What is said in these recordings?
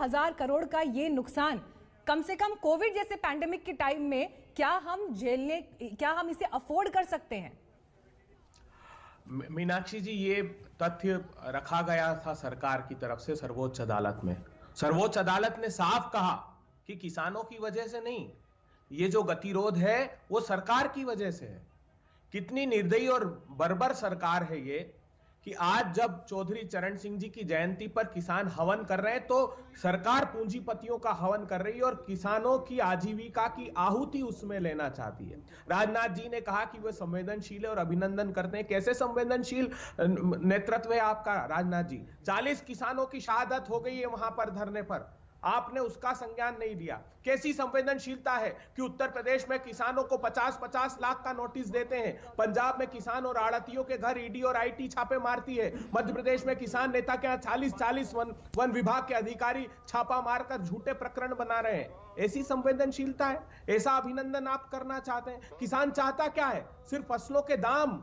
60,000 करोड़ का ये नुकसान कम से कम कोविड जैसे पैंडेमिक के टाइम में क्या हम इसे अफोर्ड कर सकते हैं? मीनाक्षी जी, ये तथ्य रखा गया था सरकार की तरफ से सर्वोच्च अदालत में। सर्वोच्च अदालत ने साफ कहा कि किसानों की वजह से नहीं, ये जो गतिरोध है वो सरकार की वजह से है। कितनी निर्दयी और बर्बर सरकार है ये कि आज जब चौधरी चरण सिंह जी की जयंती पर किसान हवन कर रहे हैं तो सरकार पूंजीपतियों का हवन कर रही है और किसानों की आजीविका की आहुति उसमें लेना चाहती है। राजनाथ जी ने कहा कि वे संवेदनशील है और अभिनंदन करते हैं। कैसे संवेदनशील नेतृत्व है आपका राजनाथ जी? 40 किसानों की शहादत हो गई है वहां पर धरने पर, आपने उसका संज्ञान नहीं लिया। कैसी संवेदनशीलता है कि उत्तर प्रदेश में किसानों को 50-50 लाख का नोटिस देते हैं, पंजाब में किसान और आड़तियों के घर ईडी और आईटी छापे मारती है, मध्य प्रदेश में किसान नेता के 40-40 वन विभाग के अधिकारी छापा मारकर झूठे प्रकरण बना रहे हैं। ऐसी संवेदनशीलता है? ऐसा अभिनंदन आप करना चाहते हैं? किसान चाहता क्या है? सिर्फ फसलों के दाम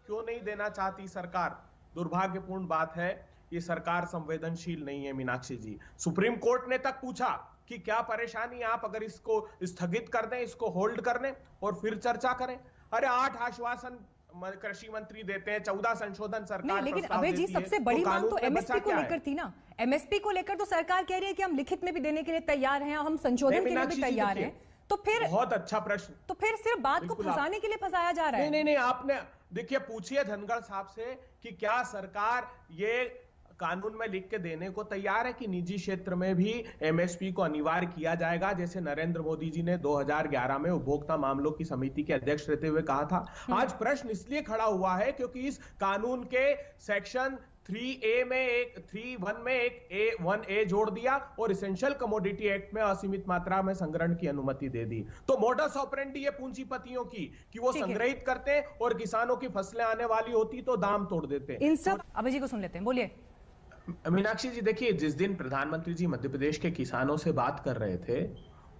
क्यों नहीं देना चाहती सरकार? दुर्भाग्यपूर्ण बात है, ये सरकार संवेदनशील नहीं है मीनाक्षी जी। सुप्रीम कोर्ट ने तक पूछा कि क्या परेशानी, आप अगर इसको स्थगित कर दें, इसको होल्ड कर दें और फिर चर्चा करें। अरे 8 आश्वासन कृषि मंत्री देते हैं, 14 संशोधन सरकार लेकिन अभय जी, सबसे बड़ी मांग तो एमएसपी को लेकर थी ना। एमएसपी को लेकर तो सरकार कह रही है कि हम लिखित में भी देने के लिए तैयार हैं, हम संशोधन के लिए भी तैयार हैं। तो फिर बहुत अच्छा प्रश्न, तो फिर सिर्फ बात को फंसाने के लिए फंसाया जा रहा है। नहीं, आपने देखिए, पूछिए धनखड़ साहब से कि क्या सरकार ये कानून में लिख के देने को तैयार है कि निजी क्षेत्र में भी एमएसपी को अनिवार्य किया जाएगा, जैसे नरेंद्र मोदी जी ने 2011 में उपभोक्ता मामलों की समिति के अध्यक्ष रहते हुए कहा था। आज प्रश्न इसलिए खड़ा हुआ है क्योंकि इस कानून के सेक्शन 3A में 3(1) में एक 1A जोड़ दिया और इसेंशियल कमोडिटी एक्ट में असीमित मात्रा में संग्रहण की अनुमति दे दी। तो मोडस ऑपरेंडी है पूंजीपतियों की कि वो संग्रहित करते हैं और किसानों की फसलें आने वाली होती तो दाम तोड़ देते हैं। इन सब अभय जी को सुन लेते हैं, बोलिए। मीनाक्षी जी देखिए, जिस दिन प्रधानमंत्री जी मध्य प्रदेश के किसानों से बात कर रहे थे,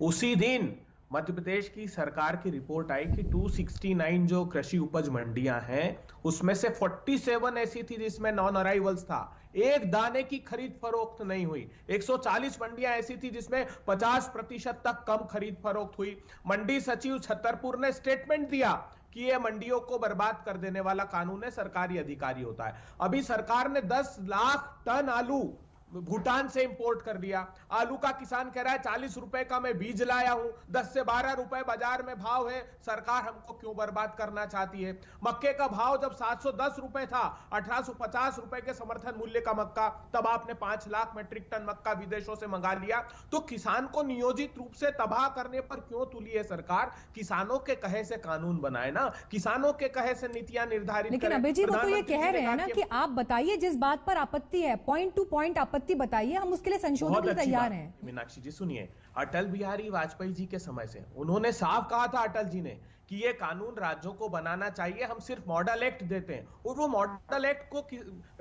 उसी दिन मध्य प्रदेश की सरकार की रिपोर्ट आई कि 269 जो कृषि उपज मंडियां हैं उसमें से 47 ऐसी थी जिसमें नॉन अराइवल्स था, एक दाने की खरीद फरोख्त नहीं हुई। 140 मंडियां ऐसी थी जिसमें 50% तक कम खरीद फरोख्त हुई। मंडी सचिव छतरपुर ने स्टेटमेंट दिया कि ये मंडियों को बर्बाद कर देने वाला कानून है, सरकारी अधिकारी होता है। अभी सरकार ने 10 लाख टन आलू भूटान से इंपोर्ट कर दिया। आलू का किसान कह रहा है 40 रुपए का मैं बीज लाया हूं, 10 से 12 रुपए बाजार में भाव है, सरकार हमको क्यों बर्बाद करना चाहती है? मक्के का भाव जब 710 रुपए था, 1850 रुपए के समर्थन मूल्य का मक्का, तब आपने 5 लाख मेट्रिक टन मक्का विदेशों से मंगा लिया। तो किसान को नियोजित रूप से तबाह करने पर क्यों तुली है सरकार? किसानों के कहे से कानून बनाए ना, किसानों के कहे से नीतियां निर्धारित। लेकिन अभय जी, वो तो ये कह रहे हैं ना कि आप बताइए जिस बात पर आपत्ति है, पॉइंट टू पॉइंट आपत्ति बताइए, हम उसके लिए संशोधन के लिए तैयार हैं। मीनाक्षी जी सुनिए, अटल बिहारी वाजपेयी जी के समय से उन्होंने साफ कहा था, अटल जी ने, कि ये कानून राज्यों को बनाना चाहिए, हम सिर्फ मॉडल एक्ट देते हैं। और वो मॉडल एक्ट को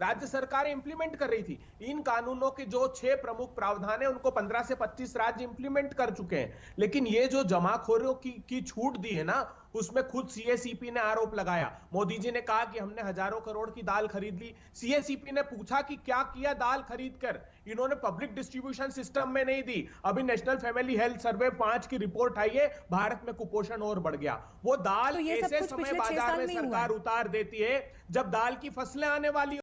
राज्य सरकारें इंप्लीमेंट कर रही थी। इन कानूनों के जो 6 प्रमुख प्रावधान है उनको 15 से 25 राज्य इंप्लीमेंट कर चुके हैं। लेकिन ये जो जमाखोरों की छूट दी है ना, उसमें खुद सीएसीपी ने आरोप लगाया। मोदी जी ने कहा कि हमने हजारों करोड़ की दाल खरीद ली। सीएसीपी ने पूछा कि क्या किया दाल खरीद कर? इन्होंने पब्लिक डिस्ट्रीब्यूशन सिस्टम में नहीं दी। अभी नेशनल फैमिली हेल्थ सर्वे 5 की रिपोर्ट आई है, भारत में कुपोषण और बढ़ गया। वो दाल तो ऐसे समय बाजार में सरकार उतार देती है जब दाल की फसलें आने वाली